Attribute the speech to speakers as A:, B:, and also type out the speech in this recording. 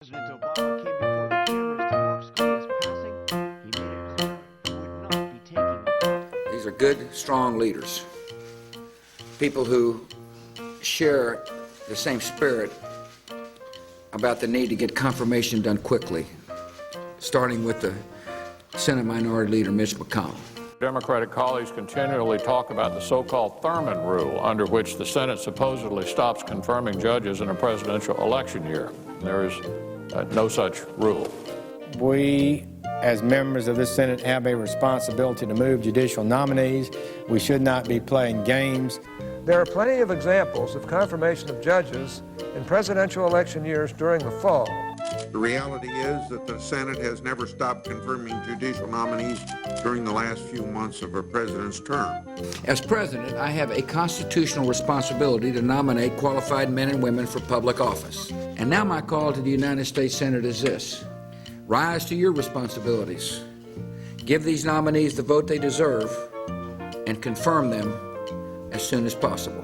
A: President Obama came before the cameras to mark Scalia's passing, he made it clear he would not be taking it.
B: These are good, strong leaders, people who share the same spirit about the need to get confirmation done quickly, starting with the Senate Minority Leader Mitch McConnell.
C: Democratic colleagues continually talk about the so-called Thurmond Rule, under which the Senate supposedly stops confirming judges in a presidential election year. There is no such rule.
D: We, as members of this Senate, have a responsibility to move judicial nominees. We should not be playing games.
E: There are plenty of examples of confirmation of judges in presidential election years during the fall.
F: The reality is that the Senate has never stopped confirming judicial nominees during the last few months of a president's term.
B: As president, I have a constitutional responsibility to nominate qualified men and women for public office. And now my call to the United States Senate is this: rise to your responsibilities. Give these nominees the vote they deserve and confirm them as soon as possible.